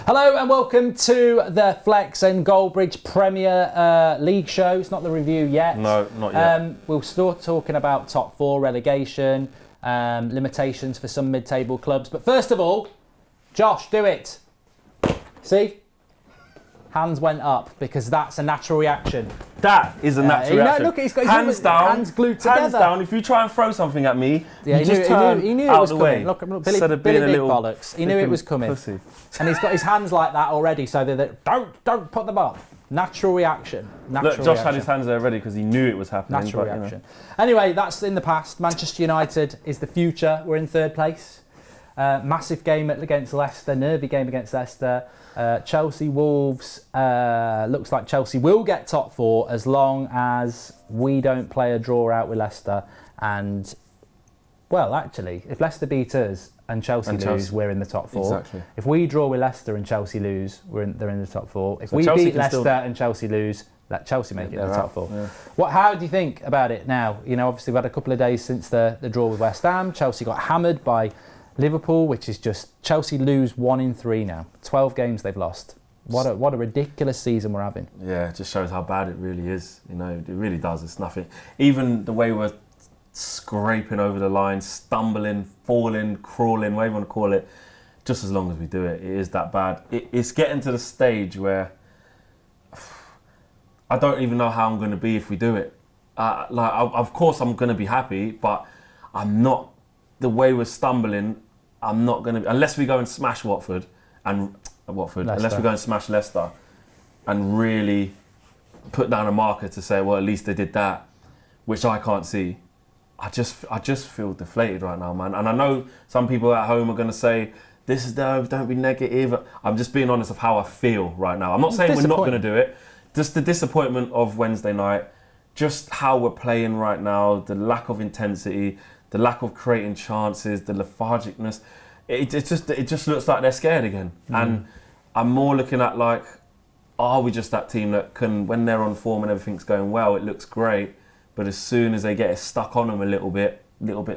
Hello and welcome to the Flex and Goldbridge Premier League show. It's not the review yet. No, not yet. We'll start talking about top four relegation, limitations for some mid-table clubs. But first of all, Josh, do it. See? Hands went up because that's a natural reaction. That is a natural reaction. Look, he's got his hands down, hands glued together. Hands down. If you try and throw something at me, yeah, you just turn he knew out it was of the coming. way. Look, Billy Instead of being Big a little bollocks. He knew it was coming. Pussy. And he's got his hands like that already, so that don't put them up. Natural reaction. Look, Josh had his hands there ready because he knew it was happening. Natural reaction. Anyway, that's in the past. Manchester United is the future. We're in third place. Massive game against Leicester. Nervy game against Leicester. Chelsea Wolves. Looks like Chelsea will get top four as long as we don't play a draw out with Leicester. And, well, actually, if Leicester beat us and Chelsea lose, we're in the top four. Exactly. If we draw with Leicester and Chelsea lose, they're in the top four. If we Chelsea beat Leicester and Chelsea lose, let Chelsea make it in the top four. Yeah. How do you think about it now? You know, obviously we've had a couple of days since the draw with West Ham. Chelsea got hammered by Liverpool, which is just Chelsea lose 1 in 3 now. 12 games they've lost. What a ridiculous season we're having. Yeah, it just shows how bad it really is. You know, it really does. It's nothing. Even the way we're scraping over the line, stumbling, falling, crawling, whatever you want to call it, just as long as we do it, it is that bad. It's getting to the stage where I don't even know how I'm going to be if we do it. Of course I'm going to be happy, but I'm not. The way we're stumbling, I'm not going to, unless we go and smash Watford, unless we go and smash Leicester and really put down a marker to say, well, at least they did that, which I can't see. I just feel deflated right now, man. And I know some people at home are going to say, this is don't be negative. I'm just being honest of how I feel right now. I'm not saying we're not going to do it. Just the disappointment of Wednesday night, just how we're playing right now, the lack of intensity, the lack of creating chances, the lethargicness. It just looks like they're scared again. And I'm more looking at like, are we just that team that can, when they're on form and everything's going well, it looks great, but as soon as they get it stuck on them a little bit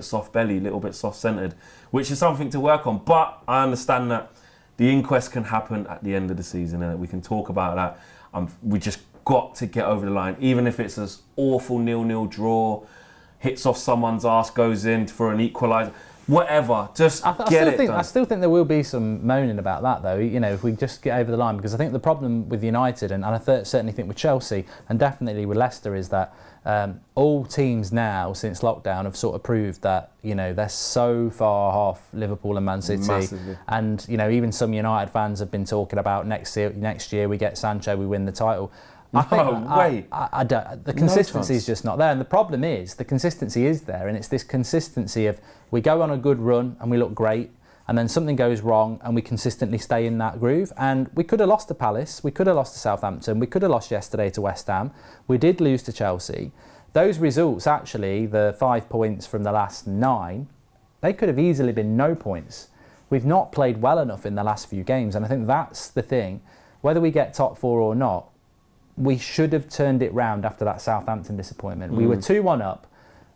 soft belly, a little bit soft centred, which is something to work on. But I understand that the inquest can happen at the end of the season and we can talk about that. We just got to get over the line, even if it's this awful 0-0 draw, hits off someone's arse, goes in for an equaliser, whatever. Just get it done. I still think there will be some moaning about that, though. You know, if we just get over the line, because I think the problem with United, and I certainly think with Chelsea, and definitely with Leicester, is that all teams now since lockdown have sort of proved that, you know, they're so far off Liverpool and Man City. Massively. And, you know, even some United fans have been talking about next year we get Sancho, we win the title. I think the consistency is just not there. And the problem is, the consistency is there, and it's this consistency of we go on a good run and we look great, and then something goes wrong and we consistently stay in that groove. And we could have lost to Palace, we could have lost to Southampton, we could have lost yesterday to West Ham, we did lose to Chelsea. Those results, actually, the 5 points from the last 9, they could have easily been no points. We've not played well enough in the last few games, and I think that's the thing. Whether we get top 4 or not, we should have turned it round after that Southampton disappointment. We were 2-1 up.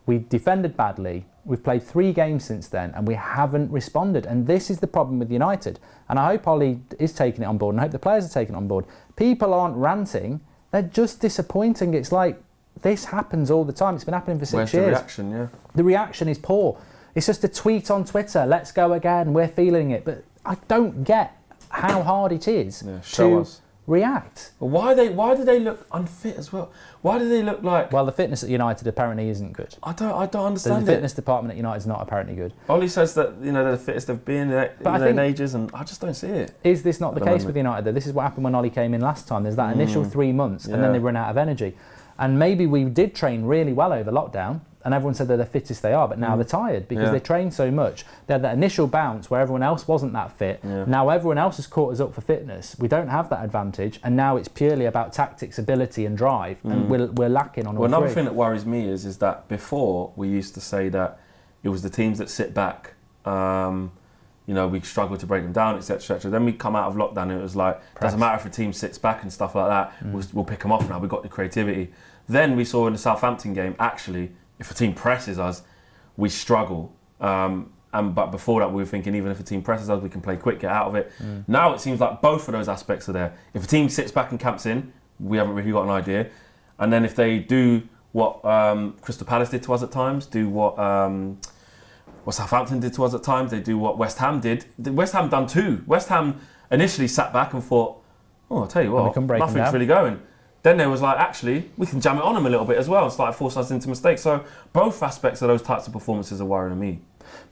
We defended badly. We've played 3 games since then and we haven't responded. And this is the problem with United. And I hope Ollie is taking it on board and I hope the players are taking it on board. People aren't ranting. They're just disappointing. It's like, this happens all the time. It's been happening for 6 years. Where's the reaction, yeah? The reaction is poor. It's just a tweet on Twitter. Let's go again. We're feeling it. But I don't get how hard it is to react. Well, why do they look unfit as well? Why do they look like? Well, the fitness at United apparently isn't good. I don't understand. The fitness department at United is not apparently good. Ollie says that, you know, they're the fittest they've been in ages, and I just don't see it. Is this not the case with United though? This is what happened when Ollie came in last time. There's that initial 3 months, and then they run out of energy. And maybe we did train really well over lockdown, and everyone said they're the fittest they are, but now they're tired because they trained so much. They had that initial bounce where everyone else wasn't that fit. Now everyone else has caught us up for fitness. We don't have that advantage, and now it's purely about tactics, ability and drive, and we're lacking on all three. Another thing that worries me is that before we used to say that it was the teams that sit back, you know, we struggle to break them down, etc., etc. Then we come out of lockdown and it was like, doesn't matter if a team sits back and stuff like that, we'll pick them off now, we've got the creativity. Then we saw in the Southampton game, actually, if a team presses us, we struggle. But before that, we were thinking even if a team presses us, we can play quick, get out of it. Now it seems like both of those aspects are there. If a team sits back and camps in, we haven't really got an idea. And then if they do what Crystal Palace did to us at times, do what Southampton did to us at times, they do what West Ham did. West Ham done too. West Ham initially sat back and thought, oh, I'll tell you what, nothing's really going. Then there was like, actually, we can jam it on them a little bit as well and start forcing us into mistakes. So both aspects of those types of performances are worrying me.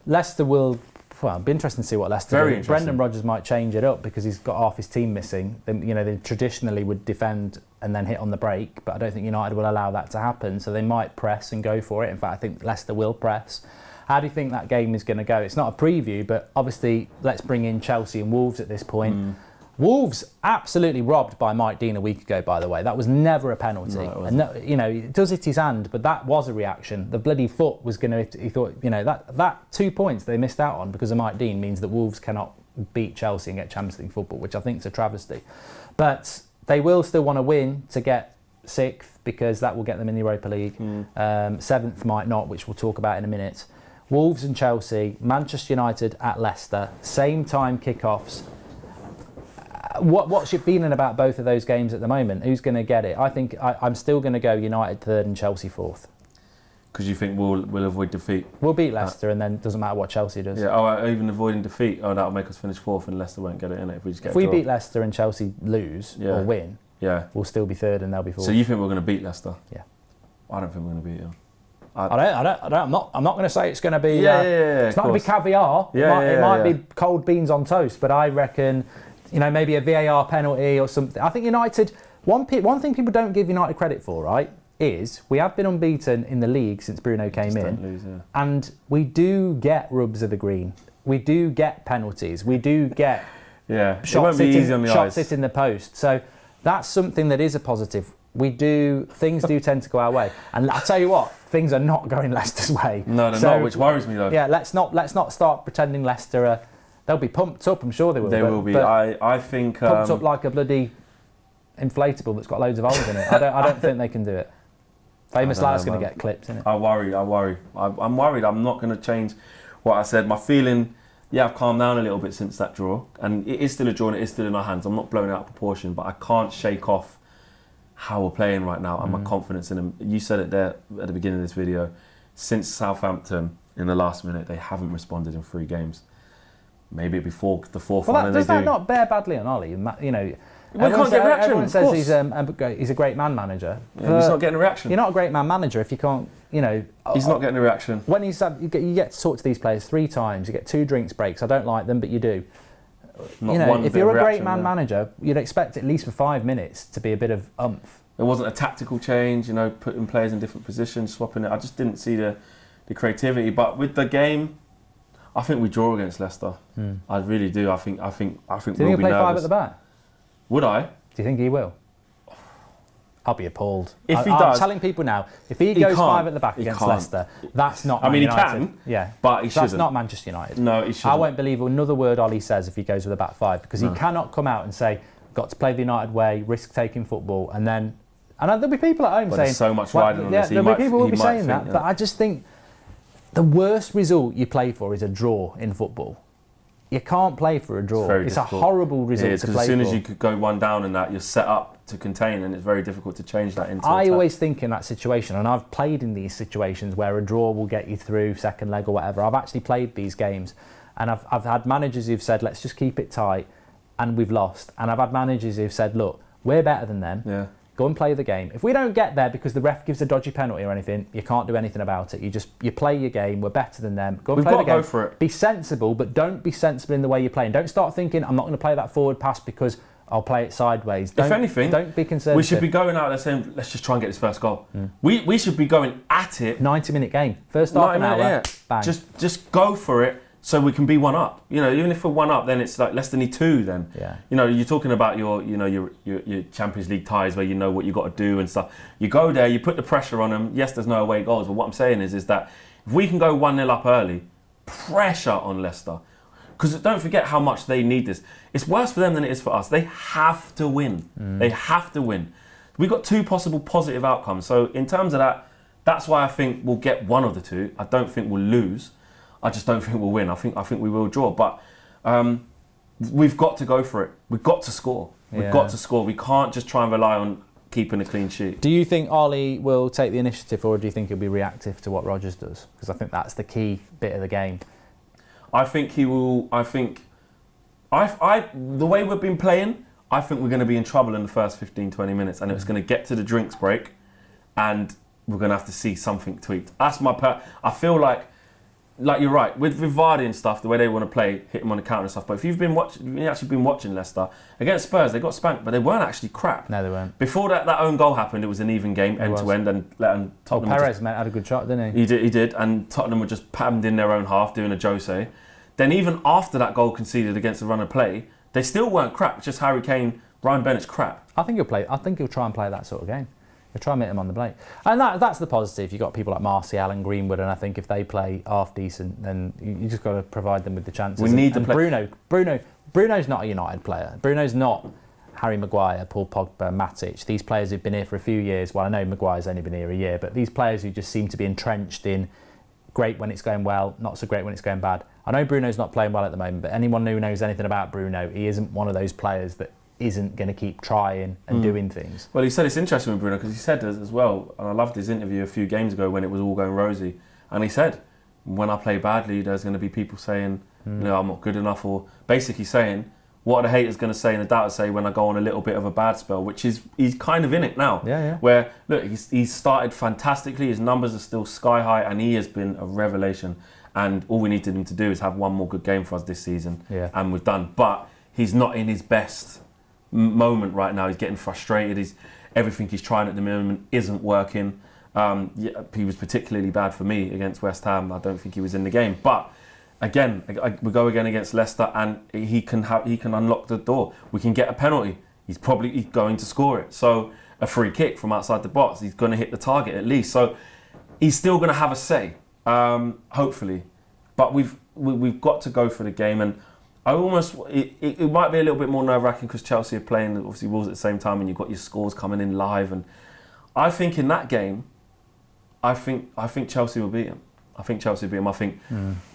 Leicester will, well, it'll be interesting to see what Leicester Very do. interesting. Brendan Rodgers might change it up because he's got half his team missing. They traditionally would defend and then hit on the break, but I don't think United will allow that to happen. So they might press and go for it. In fact, I think Leicester will press. How do you think that game is going to go? It's not a preview, but obviously let's bring in Chelsea and Wolves at this point. Wolves absolutely robbed by Mike Dean a week ago, by the way. That was never a penalty. No, it wasn't. And it does hit his hand, but that was a reaction. The bloody foot was going to, he thought, that 2 points they missed out on because of Mike Dean means that Wolves cannot beat Chelsea and get Champions League football, which I think is a travesty. But they will still want to win to get 6th because that will get them in the Europa League. 7th might not, which we'll talk about in a minute. Wolves and Chelsea, Manchester United at Leicester, same time kickoffs. What's your feeling about both of those games at the moment? Who's going to get it? I think I'm still going to go United 3rd and Chelsea 4th. Because you think we'll avoid defeat? We'll beat Leicester and then it doesn't matter what Chelsea does. Yeah, even avoiding defeat, that'll make us finish 4th and Leicester won't get it in it if we just get If we beat Leicester and Chelsea lose or win, we'll still be 3rd and they'll be 4th. So you think we're going to beat Leicester? Yeah. I don't think we're going to beat you. I'm not going to say it's going to be. It's not going to be caviar. It might be cold beans on toast, but I reckon, maybe a VAR penalty or something. I think United. One thing people don't give United credit for, right, is we have been unbeaten in the league since Bruno came in, and we do get rubs of the green. We do get penalties. We do get shots hitting the post. So that's something that is a positive. Things do tend to go our way, and I tell you what, things are not going Leicester's way. No, they're not, which worries me though. Yeah, let's not start pretending Leicester they'll be pumped up. I'm sure they will. They will be. I think pumped up like a bloody inflatable that's got loads of holes in it. I don't think they can do it. Famous last going to get clipped, isn't it? I worry. I'm worried. I'm not going to change what I said. My feeling, I've calmed down a little bit since that draw, and it is still a draw and it is still in our hands. I'm not blowing it out of proportion, but I can't shake off how we're playing right now and my confidence in them. You said it there at the beginning of this video. Since Southampton in the last minute, they haven't responded in 3 games. Maybe before the 4th one. Does that not bear badly on Ollie? We can't get a reaction. Everyone says he's a great man manager. Yeah, he's not getting a reaction. You're not a great man manager if you can't. He's not getting a reaction. When you get to talk to these players 3 times, you get 2 drinks breaks. I don't like them, but you do. If you're a great man manager, you'd expect at least for 5 minutes to be a bit of umph. There wasn't a tactical change, putting players in different positions, swapping it. I just didn't see the creativity. But with the game, I think we draw against Leicester. I really do. I think do you think we'll he'll be play nervous. 5 at the back? Would I? Do you think he will? I'll be appalled. If he I'm does, telling people now, if he goes 5 at the back against Leicester, that's not Man United. He can, yeah, but he shouldn't. That's not Manchester United. No, he shouldn't. I won't believe another word Ollie says if he goes with a back 5 because he cannot come out and say, got to play the United way, risk-taking football, and there'll be people at home saying... There's so much riding on this. There'll be people who will be saying that, but I just think the worst result you play for is a draw in football. You can't play for a draw. It's a horrible result to play for. As soon as you could go 1 down in that, you're set up to contain, and it's very difficult to change that into I always think in that situation, and I've played in these situations where a draw will get you through second leg or whatever. I've actually played these games, and I've had managers who've said, let's just keep it tight, and we've lost. And I've had managers who've said, look, we're better than them. Yeah. Go and play the game. If we don't get there because the ref gives a dodgy penalty or anything, you can't do anything about it. You play your game. We're better than them. Go and play the game. Go for it. Be sensible, but don't be sensible in the way you're playing. Don't start thinking, I'm not going to play that forward pass because I'll play it sideways. If anything, don't be conservative. We should be going out there saying, let's just try and get this first goal. We should be going at it. 90-minute game. First half an hour, bang. Just go for it. So we can be 1 up. Even if we're 1 up, then it's like Leicester need 2. Then, you're talking about your Champions League ties where you know what you got to do and stuff. You go there, you put the pressure on them. Yes, there's no away goals, but what I'm saying is that if we can go 1-0 up early, pressure on Leicester, because don't forget how much they need this. It's worse for them than it is for us. They have to win. They have to win. We've got 2 possible positive outcomes. So in terms of that, that's why I think we'll get 1 of the 2. I don't think we'll lose. I just don't think we'll win. I think we will draw. But we've got to go for it. We've got to score. We've got to score. We can't just try and rely on keeping a clean sheet. Do you think Ollie will take the initiative, or do you think he'll be reactive to what Rodgers does? Because I think that's the key bit of the game. I think he will. I think the way we've been playing, I think we're going to be in trouble in the first 15, 20 minutes, and it's going to get to the drinks break, and we're going to have to see something tweaked. That's my I feel like you're right with Vardy and stuff. The way they want to play, hit him on the counter and stuff. But if you've actually been watching Leicester against Spurs, they got spanked, but they weren't actually crap. No, they weren't. Before that own goal happened, it was an even game, end to end, and Tottenham. Perez had a good shot, didn't he? He did, and Tottenham were just pammed in their own half, doing a Jose. Then even after that goal conceded against the run of play, they still weren't crap. Just Harry Kane, Ryan Bennett's crap. I think he'll try and play that sort of game. He'll try and hit him on the break. And that's the positive. You've got people like Martial and Greenwood, and I think if they play half decent, then you just got to provide them with the chances. We need to play. Bruno's not a United player. Bruno's not Harry Maguire, Paul Pogba, Matic. These players who've been here for a few years. Well, I know Maguire's only been here a year, but these players who just seem to be entrenched in great when it's going well, not so great when it's going bad. I know Bruno's not playing well at the moment, but anyone who knows anything about Bruno, he isn't one of those players that isn't going to keep trying and doing things. Well, he said it's interesting with Bruno because he said as well, and I loved his interview a few games ago when it was all going rosy, and he said, when I play badly, there's going to be people saying, I'm not good enough, or basically saying, what are the haters going to say and the doubters say when I go on a little bit of a bad spell, which is, he's kind of in it now. Yeah. Where, look, he's started fantastically, his numbers are still sky high, and he has been a revelation. And all we needed him to do is have one more good game for us this season, and we've done. But he's not in his best moment right now. He's getting frustrated. Everything he's trying at the moment isn't working. He was particularly bad for me against West Ham. I don't think he was in the game. But again, we go again against Leicester, and he can unlock the door. We can get a penalty. He's going to score it. So a free kick from outside the box. He's going to hit the target at least. So he's still going to have a say. Hopefully, but we've got to go for the game, and it might be a little bit more nerve-wracking because Chelsea are playing obviously Wolves at the same time, and you've got your scores coming in live. And I think in that game, I think Chelsea will beat him. I think Chelsea will beat him.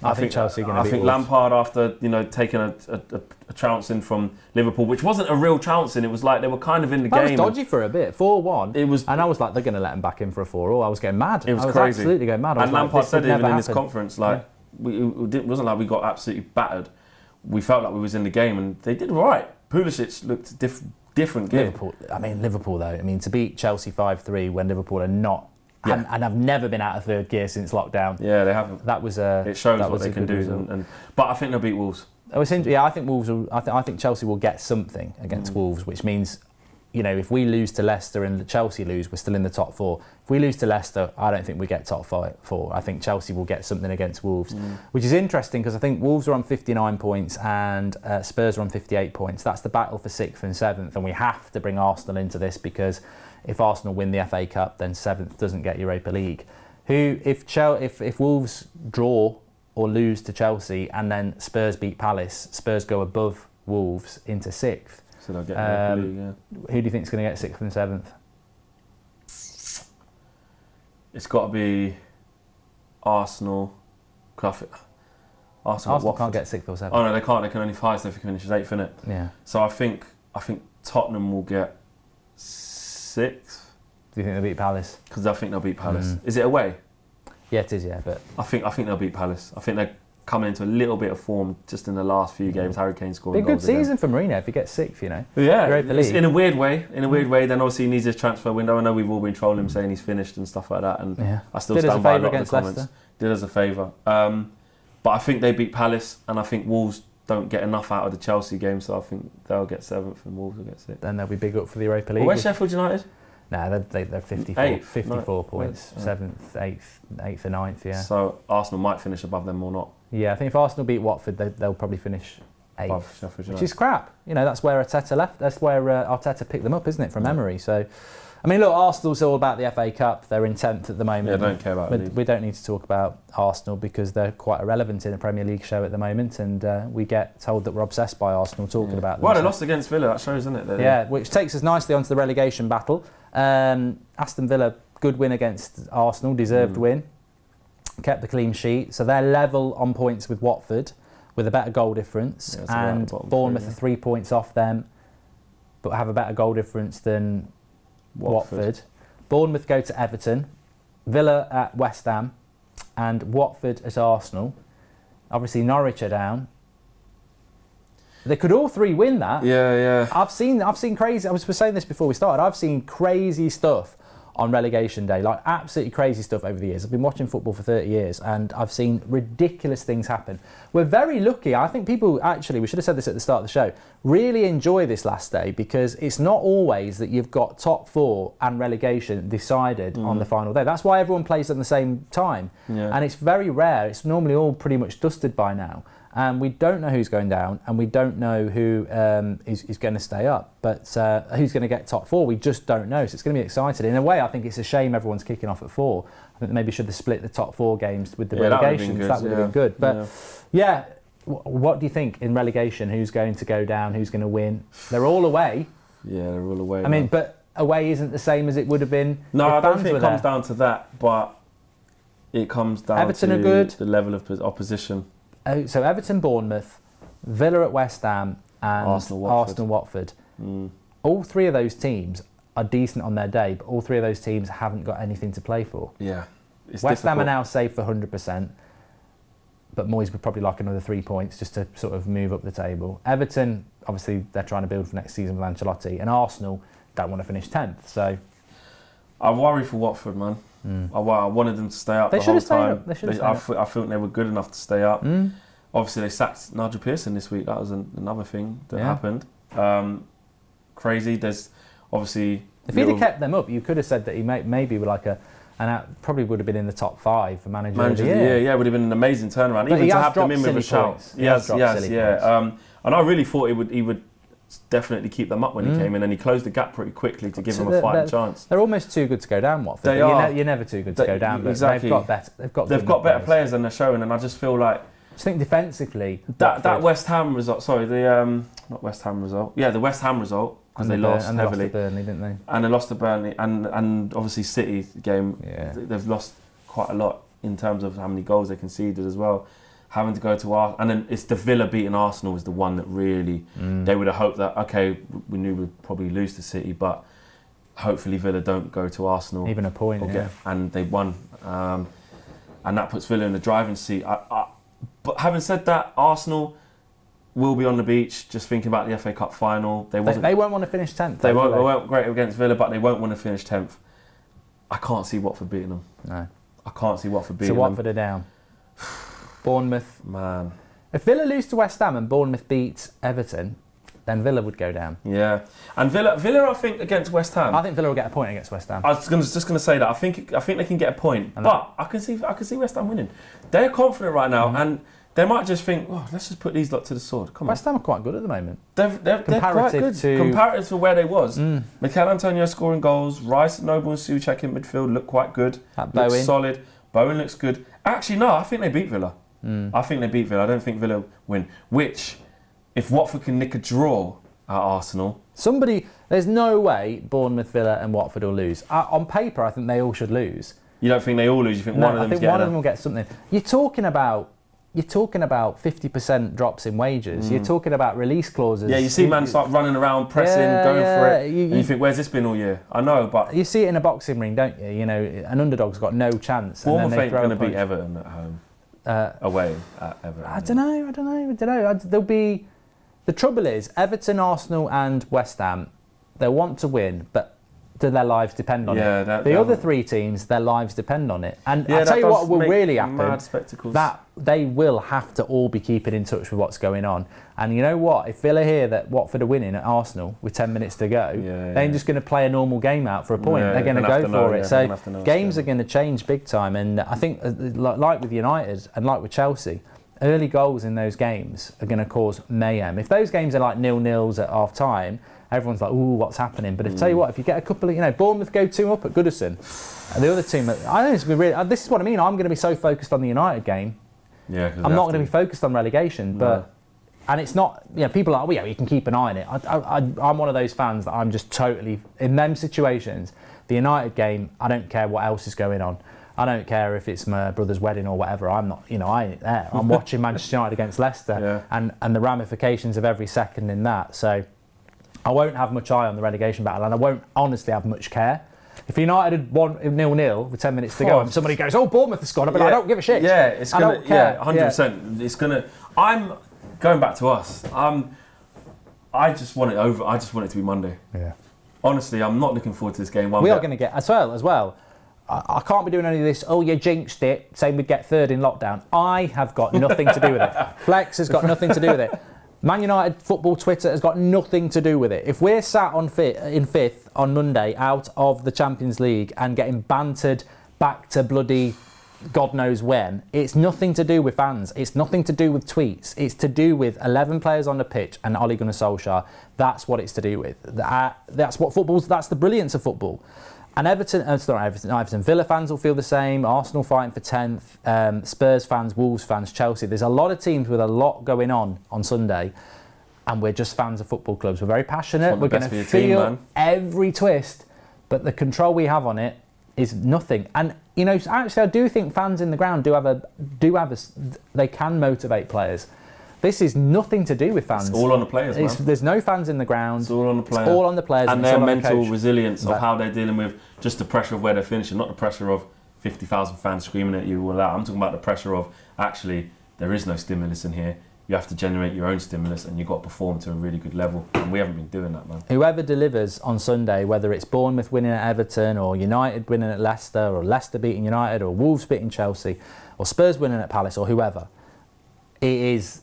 I think Chelsea are going to beat I think Wolves. Lampard, after taking a trouncing from Liverpool, which wasn't a real trouncing, it was like they were kind of in the game. It was dodgy for a bit, 4-1. It was, and I was like, they're going to let him back in for a 4-4. I was getting mad. It was crazy. Absolutely going mad. And Lampard said even in his conference, it wasn't like we got absolutely battered. We felt like we was in the game, and they did right. Pulisic looked different game. Liverpool though. To beat Chelsea 5-3 when Liverpool are not. And I've never been out of third gear since lockdown. Yeah, they haven't. That was it shows what they can do. But I think they'll beat Wolves. I think Wolves will. I think Chelsea will get something against Wolves, which means, if we lose to Leicester and Chelsea lose, we're still in the top 4. If we lose to Leicester, I don't think we get top 4. I think Chelsea will get something against Wolves, which is interesting because I think Wolves are on 59 points and Spurs are on 58 points. That's the battle for 6th and 7th, and we have to bring Arsenal into this because if Arsenal win the FA Cup, then 7th doesn't get Europa League. If Wolves draw or lose to Chelsea and then Spurs beat Palace, Spurs go above Wolves into 6th. So they'll get Europa League, Who do you think is going to get 6th and 7th? It's got to be Arsenal. Arsenal can't get 6th or 7th. Oh no, they can't. They can only highest if they finish 8th, innit? Yeah. So I think Tottenham will get 6th. Do you think they'll beat Palace? Because I think they'll beat Palace. Is it away? Yeah, it is. Yeah, but I think they'll beat Palace. I think they're coming into a little bit of form just in the last few games. Harry Kane scoring goals. Be a good season for Mourinho if he gets 6th. Yeah, Europa League. In a weird way. Then obviously he needs his transfer window. I know we've all been trolling him saying he's finished and stuff like that. And I still stand by a lot of the comments. Leicester. Did us a favour. But I think they beat Palace, and I think Wolves don't get enough out of the Chelsea game, so I think they'll get 7th and Wolves will get 6th. Then they'll be big up for the Europa League. Well, where's Sheffield United? Nah, they're 54 points, 7th, 8th and 9th, yeah. So Arsenal might finish above them or not. Yeah, I think if Arsenal beat Watford, they'll probably finish 8th, which is crap. That's where Arteta left. That's where Arteta picked them up, isn't it, from memory? So, look, Arsenal's all about the FA Cup. They're in 10th at the moment. Yeah, I don't care about it. We don't need to talk about Arsenal because they're quite irrelevant in a Premier League show at the moment, and we get told that we're obsessed by Arsenal talking about them. Well, they lost against Villa, that shows, isn't it? Which takes us nicely onto the relegation battle. Aston Villa, good win against Arsenal, deserved win. kept the clean sheet. So they're level on points with Watford, with a better goal difference. And Bournemouth are 3 points off them, but have a better goal difference than Watford. Bournemouth go to Everton, Villa at West Ham, and Watford at Arsenal. Obviously Norwich are down. They could all three win that. Yeah. I've seen crazy. I was saying this before we started. I've seen crazy stuff on relegation day, like absolutely crazy stuff over the years. I've been watching football for 30 years and I've seen ridiculous things happen. We're very lucky. I think people actually, we should have said this at the start of the show, really enjoy this last day because it's not always that you've got top four and relegation decided on the final day. That's why everyone plays at the same time. Yeah. And it's very rare. It's normally all pretty much dusted by now. And we don't know who's going down and we don't know who is going to stay up. But who's going to get top four, we just don't know. So it's going to be exciting. In a way, I think it's a shame everyone's kicking off at 4. I think they maybe should have split the top 4 games with the relegation. That would have been good. But what do you think in relegation? Who's going to go down? Who's going to win? They're all away. Yeah, they're all away. I mean, but away isn't the same as it would have been. No, I if don't fans think were it comes there. down to that, but it comes down Everton to are good. The level of opposition. So Everton, Bournemouth, Villa at West Ham, and Arsenal, Watford. All 3 of those teams are decent on their day, but all 3 of those teams haven't got anything to play for. Yeah, it's West difficult. Ham are now safe for 100%, but Moyes would probably like another 3 points just to sort of move up the table. Everton, obviously, they're trying to build for next season with Ancelotti, and Arsenal don't want to finish 10th. So I worry for Watford, man. I wanted them to stay up the whole time. I think they were good enough to stay up. Obviously, they sacked Nigel Pearson this week. That was another thing that happened. Crazy. There's obviously... If he'd have kept them up, you could have said that he maybe were like probably would have been in the top 5 for manager of the year. Yeah, would have been an amazing turnaround. But Even to have them in with a shout. Yes. And I really thought he would definitely keep them up when he came in, and he closed the gap pretty quickly to give them a fighting chance. They're almost too good to go down, Watford. They are. You're never too good to go down. But exactly. They've got better players than they're showing, and I just feel like... I think defensively... That West Ham result... Sorry, not West Ham result. Yeah, the West Ham result, because they lost heavily. And they lost to Burnley, didn't they? And they lost to Burnley. And obviously City game, they've lost quite a lot in terms of how many goals they conceded as well. Having to go to Arsenal, and then it's the Villa beating Arsenal is the one that really they would have hoped that we knew we'd probably lose to City, but hopefully Villa don't go to Arsenal even a point, and they won, and that puts Villa in the driving seat. But having said that, Arsenal will be on the beach just thinking about the FA Cup final. They won't want to finish 10th. They weren't great against Villa, but they won't want to finish 10th. I can't see Watford beating them. No, I can't see Watford beating them. So Watford are down. Bournemouth. Man. If Villa lose to West Ham and Bournemouth beats Everton, then Villa would go down. Yeah. And Villa I think, against West Ham... I think Villa will get a point against West Ham. I was just going to say that. I think they can get a point. But I can see West Ham winning. They're confident right now, and they might just think, let's just put these lot to the sword. Come on. West Ham are quite good at the moment. They're quite good. Comparative to where they was. Mikel Antonio scoring goals. Rice, Noble and Souček in midfield look quite good. Looks solid. Bowen looks good. Actually, no, I think they beat Villa. I think they beat Villa. I don't think Villa win. Which, if Watford can nick a draw at Arsenal... There's no way Bournemouth, Villa and Watford will lose. On paper, I think they all should lose. You don't think they all lose? You think one of them I think one of them will get something. You're talking about 50% drops in wages. You're talking about release clauses. Yeah, you see man start running around, pressing, going for it. And you think, where's this been all year? I know, but... You see it in a boxing ring, don't you? You know, an underdog's got no chance. Bournemouth ain't going to beat Everton at home. Away at Everton. I don't know. There'll be... The trouble is, Everton, Arsenal and West Ham, they want to win, but do their lives depend on it? The other 3 teams, their lives depend on it. And I'll tell you what will really happen, that they will have to all be keeping in touch with what's going on. And you know what? If Villa hear that Watford are winning at Arsenal with 10 minutes to go, they ain't just going to play a normal game out for a point. They're going to go for it. So games are going to change big time. And I think, like with United and like with Chelsea, early goals in those games are going to cause mayhem. If those games are like 0-0s at half time, everyone's like, ooh, what's happening? But tell you what, if you get a couple of, Bournemouth go 2-up at Goodison, and the other team, this is what I mean. I'm going to be so focused on the United game. Yeah, I'm not going to be focused on relegation. But and it's not, people are like, you can keep an eye on it. I'm one of those fans that I'm just totally in them situations. The United game, I don't care what else is going on. I don't care if it's my brother's wedding or whatever. I'm not, I ain't there. I'm watching Manchester United against Leicester, and the ramifications of every second in that. So I won't have much eye on the relegation battle, and I won't honestly have much care. If United had won 0-0 with 10 minutes to go, and somebody goes, "Oh, Bournemouth has scored," but I don't give a shit. Yeah, it's gonna. 100%. It's gonna. I'm going back to us. I just want it over. I just want it to be Monday. Yeah. Honestly, I'm not looking forward to this game. We are going to get as well. I can't be doing any of this. Oh, you jinxed it. Saying we'd get third in lockdown. I have got nothing to do with it. Flex has got nothing to do with it. Man United football Twitter has got nothing to do with it. If we're sat in fifth on Monday out of the Champions League and getting bantered back to bloody God knows when, it's nothing to do with fans. It's nothing to do with tweets. It's to do with 11 players on the pitch and Ole Gunnar Solskjaer. That's what it's to do with. That's what football's. That's the brilliance of football. And Everton, Villa fans will feel the same. Arsenal fighting for 10th. Spurs fans, Wolves fans, Chelsea. There's a lot of teams with a lot going on Sunday, and we're just fans of football clubs. We're very passionate. We're going to feel every twist, but the control we have on it is nothing. And actually, I do think fans in the ground they can motivate players. This is nothing to do with fans. It's all on the players, man. There's no fans in the ground. It's all on the players. It's all on the players. And their mental resilience of how they're dealing with just the pressure of where they're finishing, not the pressure of 50,000 fans screaming at you all that. I'm talking about the pressure of, actually, there is no stimulus in here. You have to generate your own stimulus, and you've got to perform to a really good level. And we haven't been doing that, man. Whoever delivers on Sunday, whether it's Bournemouth winning at Everton, or United winning at Leicester, or Leicester beating United, or Wolves beating Chelsea, or Spurs winning at Palace, or whoever, it is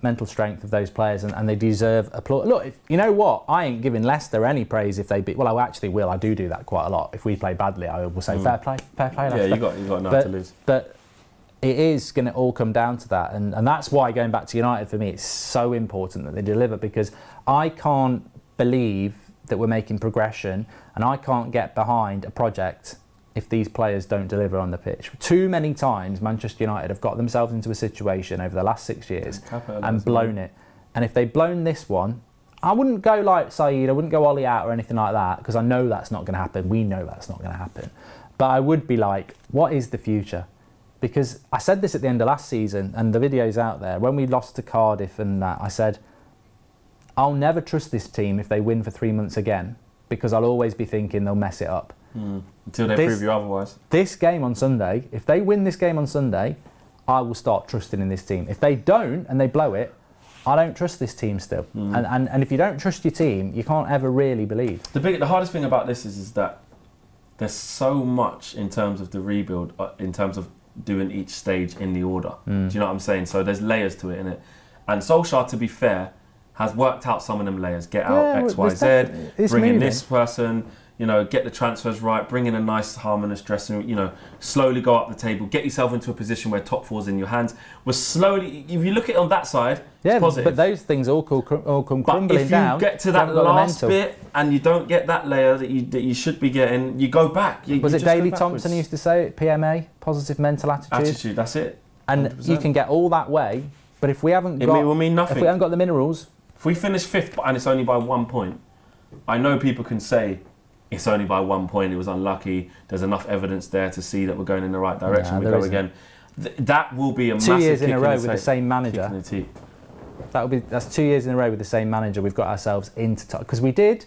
mental strength of those players, and they deserve applause. Look, you know what? I ain't giving Leicester any praise if they beat. Well, I actually will. I do that quite a lot. If we play badly, I will say fair play, Leicester. Yeah, you got enough to lose. But it is going to all come down to that, and that's why going back to United for me, it's so important that they deliver, because I can't believe that we're making progression, and I can't get behind a project if these players don't deliver on the pitch. Too many times Manchester United have got themselves into a situation over the last 6 years and blown it. And if they've blown this one, I wouldn't go like Saeed, I wouldn't go Ollie out or anything like that, because I know that's not going to happen. We know that's not going to happen. But I would be like, what is the future? Because I said this at the end of last season, and the video's out there. When we lost to Cardiff and that, I said, I'll never trust this team if they win for 3 months again, because I'll always be thinking they'll mess it up. Until they prove you otherwise. This game on Sunday, if they win this game on Sunday, I will start trusting in this team. If they don't and they blow it, I don't trust this team still. And if you don't trust your team, you can't ever really believe. The hardest thing about this is that there's so much in terms of the rebuild, in terms of doing each stage in the order. Do you know what I'm saying? So there's layers to it, innit? And Solskjaer, to be fair, has worked out some of them layers. Get out X, Y, Z, bring in this person, get the transfers right, bring in a nice harmonious dressing, slowly go up the table, get yourself into a position where top four's in your hands. We're slowly, if you look at it on that side, it's positive. But those things all come crumbling down. If you get to that last bit and you don't get that layer that you should be getting, you go back. Was it Daley Thompson who used to say it, PMA, positive mental attitude? Attitude, that's it. 100%. And you can get all that way, but if we haven't got, it will mean nothing. If we haven't got the minerals. If we finish fifth and it's only by 1 point, I know people can say, it's only by 1 point, it was unlucky, there's enough evidence there to see that we're going in the right direction, we go again. That will be a massive 2 years in a row with the same manager. That's 2 years in a row with the same manager. We've got ourselves into top, because we did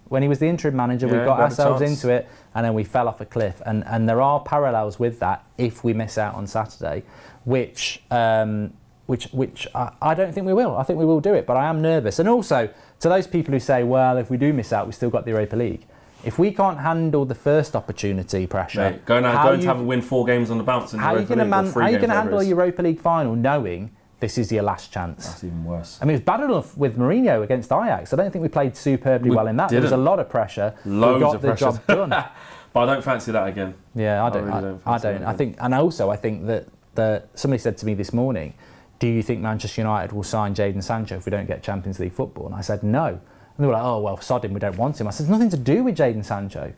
when he was the interim manager. We got ourselves into it, and then we fell off a cliff. And there are parallels with that if we miss out on Saturday, which I don't think we will. I think we will do it, but I am nervous. And also to those people who say, well, if we do miss out, we still got the Europa League. If we can't handle the first opportunity pressure, going to have a win 4 games on the bounce in the Europa League, how are you going to handle a Europa League final knowing this is your last chance? That's even worse. I mean, it was bad enough with Mourinho against Ajax. I don't think we played superbly well in that. There was a lot of pressure. Loads of pressure. We got the job done. But I don't fancy that again. Yeah, I don't. I don't. I think that somebody said to me this morning, do you think Manchester United will sign Jadon Sancho if we don't get Champions League football? And I said no. And they were like, oh, well, sod him, we don't want him. I said, it's nothing to do with Jadon Sancho.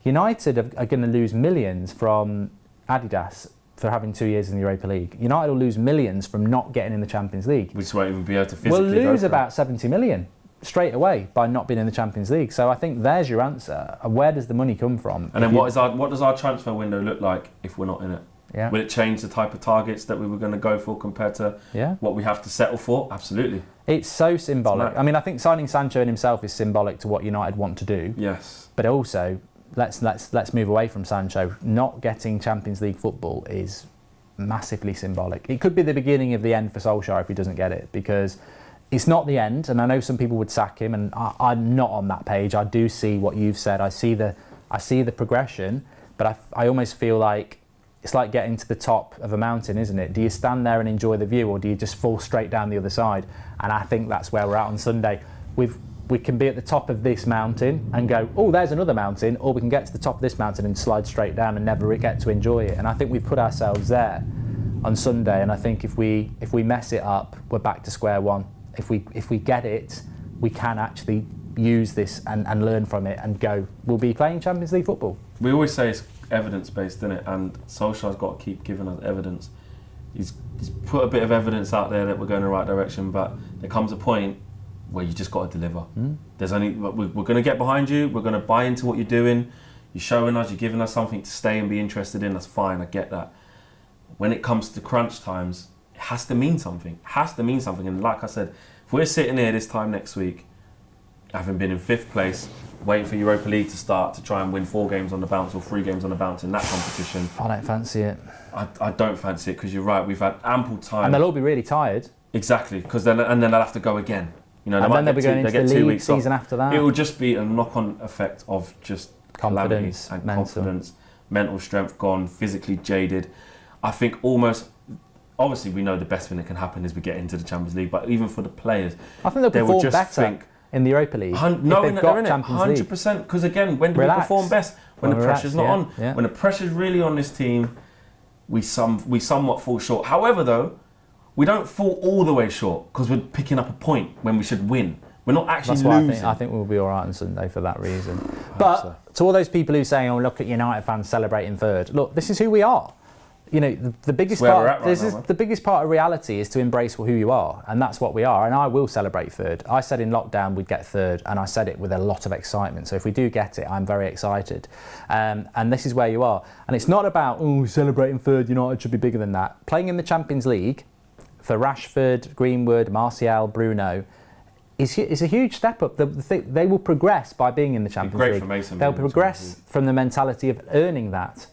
United are going to lose millions from Adidas for having 2 years in the Europa League. United will lose millions from not getting in the Champions League. We just won't even be able to physically We'll lose about 70 million straight away by not being in the Champions League. So I think there's your answer. Where does the money come from? And then what does our transfer window look like if we're not in it? Yeah. Will it change the type of targets that we were going to go for compared to what we have to settle for? Absolutely. It's so symbolic. I mean, I think signing Sancho in himself is symbolic to what United want to do. Yes. But also, let's move away from Sancho. Not getting Champions League football is massively symbolic. It could be the beginning of the end for Solskjaer if he doesn't get it, because it's not the end. And I know some people would sack him, and I'm not on that page. I do see what you've said. I see the progression, but I almost feel like it's like getting to the top of a mountain, isn't it? Do you stand there and enjoy the view, or do you just fall straight down the other side? And I think that's where we're at on Sunday. We can be at the top of this mountain and go, oh, there's another mountain, or we can get to the top of this mountain and slide straight down and never get to enjoy it. And I think we've put ourselves there on Sunday. And I think if we mess it up, we're back to square one. If we get it, we can actually use this and learn from it and go, we'll be playing Champions League football. We always say it's evidence-based, isn't it? And Solskjaer's got to keep giving us evidence. He's put a bit of evidence out there that we're going in the right direction, but there comes a point where you just got to deliver. We're going to get behind you. We're going to buy into what you're doing. You're showing us, you're giving us something to stay and be interested in. That's fine. I get that. When it comes to crunch times, it has to mean something. It has to mean something. And like I said, if we're sitting here this time next week, having been in 5th place, waiting for Europa League to start to try and win 4 games on the bounce or 3 games on the bounce in that competition, I don't fancy it. I don't fancy it, because you're right. We've had ample time. And they'll all be really tired. Exactly, because then they'll have to go again. You know, and then they'll be going into the league season after that. It will just be a knock-on effect of just confidence, mental strength gone, physically jaded. I think obviously we know the best thing that can happen is we get into the Champions League, but even for the players, I think they'll perform better in the Europa League. Knowing that they're in it, 100%. Because again, when do we perform best? When the pressure's not on. Yeah. When the pressure's really on this team, we somewhat fall short. However, though, we don't fall all the way short because we're picking up a point when we should win. We're not actually losing. I think we'll be all right on Sunday for that reason. But to all those people who say, "Oh, look at United fans celebrating third," look, this is who we are. You know, the biggest part. The biggest part of reality is to embrace who you are, and that's what we are. And I will celebrate third. I said in lockdown we'd get third, and I said it with a lot of excitement. So if we do get it, I'm very excited. And this is where you are. And it's not about celebrating third. United should be bigger than that. Playing in the Champions League for Rashford, Greenwood, Martial, Bruno is a huge step up. They will progress by being in the Champions League. They'll progress from the mentality of earning that.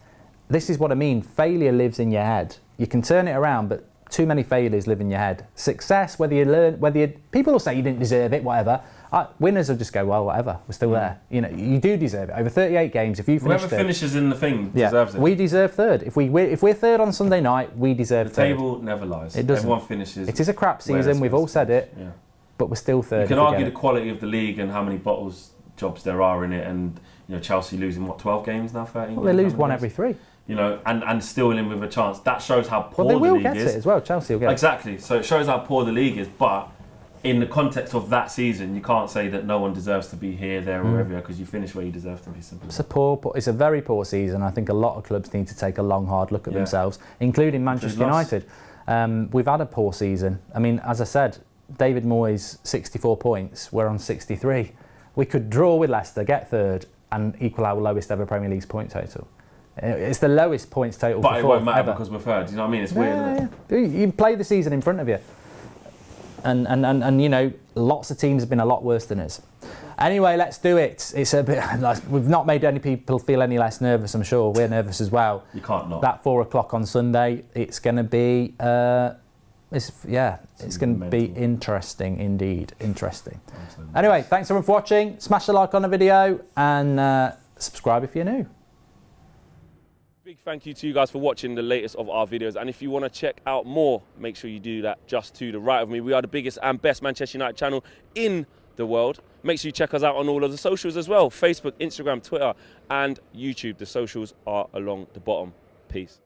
This is what I mean. Failure lives in your head. You can turn it around, but too many failures live in your head. Success, people will say you didn't deserve it, whatever. Winners will just go, well, whatever, we're still there. You know, you do deserve it. Over 38 games, if you finish whoever finishes in the thing deserves it. We deserve third. If we're third on Sunday night, we deserve third. The table never lies. It doesn't. Everyone finishes. It is a crap season. We've all said it. Yeah. But we're still third. You can argue the quality of the league and how many bottles jobs there are in it, and Chelsea losing 12 games now, 13. Well, they lose one every 3. And still in with a chance. That shows how poor the league is. Well, they will get it as well. Chelsea will get it. Exactly. So it shows how poor the league is. But in the context of that season, you can't say that no one deserves to be here, there, or everywhere, because you finish where you deserve to be. Simply. It's a very poor season. I think a lot of clubs need to take a long, hard look at themselves, including Manchester United. We've had a poor season. I mean, as I said, David Moyes 64 points. We're on 63. We could draw with Leicester, get third, and equal our lowest ever Premier League point total. It's the lowest points total for fourth ever. But it won't matter because we're third. You know what I mean? It's weird, isn't it? You play the season in front of you. And lots of teams have been a lot worse than us. Anyway, let's do it. It's a bit. We've not made any people feel any less nervous. I'm sure we're nervous as well. You can't not. That 4 o'clock on Sunday. It's going to be. It's going to be interesting indeed. Interesting. Absolutely. Anyway, thanks everyone for watching. Smash the like on the video and subscribe if you're new. Big thank you to you guys for watching the latest of our videos, and if you want to check out more, make sure you do that just to the right of me. We are the biggest and best Manchester United channel in the world. Make sure you check us out on all of the socials as well: Facebook, Instagram, Twitter and YouTube. The socials are along the bottom. Peace.